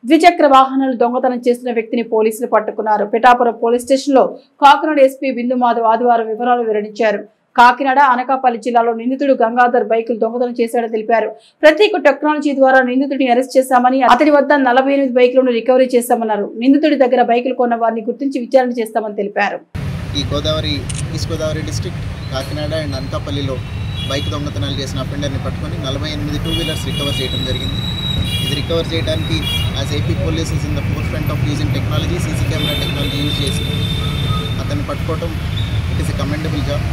ద్విచక్ర వాహనాలు దొంగతనం చేస్తున్న వ్యక్తిని పోలీసులు పట్టుకున్నారు. పిఠాపురం పోలీస్ స్టేషన్లో కాకినాడ ఎస్పీ బిందు మాధవ్ ఆదివారం వివరాలు వెల్లడించారు. కాకినాడ, అనకాపల్లి జిల్లాలో నిందితుడు గంగాధర్ బైకులు దొంగతనం చేశాడని తెలిపారు. ప్రత్యేక టెక్నాలజీ ద్వారా నిందితుడిని అరెస్ట్ చేశామని, అతడి వద్ద 48 బైకులను రికవరీ చేశామన్నారు. నిందితుడి దగ్గర బైకులు కొన్న వారిని గుర్తించి విచారణ చేస్తామని తెలిపారు. ఈ east Godavari district Kakinada and అనకాపల్లిలో బైక్ దొంగతనాలు చేసిన అఫెండర్ని పట్టుకొని 48 టూ వీలర్స్ రికవర్ చేయడం జరిగింది. ఇది రికవర్ చేయడానికి as AP police is in the four front of using technology, CC camera technology use చేసి అతన్ని పట్టుకోవడం it is a commendable job.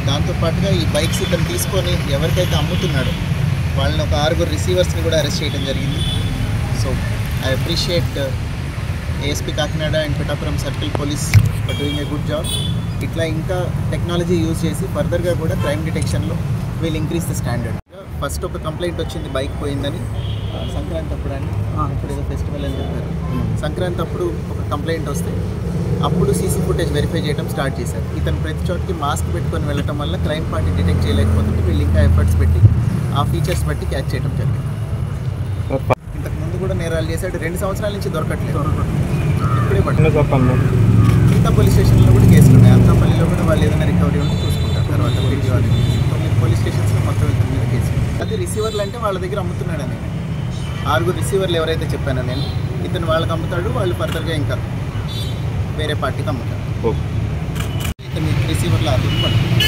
దాంతోపాటుగా ఈ బైక్స్ ఇతను తీసుకొని ఎవరికైతే అమ్ముతున్నాడో వాళ్ళని ఒక 6 రిసీవర్స్ని కూడా అరెస్ట్ చేయడం జరిగింది. So I appreciate ASP Kakinada and Pithapuram circle police for doing a good job. ఇట్లా ఇంకా టెక్నాలజీ యూజ్ చేసి ఫర్దర్గా కూడా క్రైమ్ డిటెక్షన్లో we'll increase the standard. First ఒక కంప్లైంట్ వచ్చింది బైక్ పోయిందని సంక్రాంతి అప్పుడు అండి, ఇప్పుడు ఏదో ఫెస్టివల్ అని చెప్పారు. సంక్రాంతి అప్పుడు ఒక కంప్లైంట్ వస్తే అప్పుడు సీసీ ఫుటేజ్ వెరిఫై చేయడం స్టార్ట్ చేశారు. ఇతను ప్రతి చోటికి మాస్క్ పెట్టుకొని వెళ్ళటం వల్ల క్రైమ్ పార్టీ డిటెక్ట్ చేయలేకపోతుంటే వీళ్ళు ఇంకా ఎఫర్ట్స్ పెట్టి ఆ ఫీచర్స్ బట్టి క్యాచ్ చేయడం జరిగింది. ఇంతకు ముందు కూడా నేరాలు చేశాడు. 2 సంవత్సరాల నుంచి దొరకట్లేదు. ఇప్పుడే పట్టిన మిగతా పోలీస్ స్టేషన్లో కూడా కేసులు ఉన్నాయి. అనకాపల్లిలో కూడా వాళ్ళు ఏదైనా రికవరీ ఉంటే చూసుకుంటారు. తర్వాత పిటి వాళ్ళకి పోలీస్ స్టేషన్స్లో మొత్తం ఇతని మీద కేసు. అది రిసీవర్లు అంటే వాళ్ళ దగ్గర అమ్ముతున్నాడని 6 రిసీవర్లు ఎవరైతే చెప్పానో నేను, ఇతను వాళ్ళకి అమ్ముతాడు, వాళ్ళు ఫర్దర్గా ఇంకా వేరే పార్టీకి అమ్ముతారు. ఇతను రిసీవర్లు 6 పడుతుంది.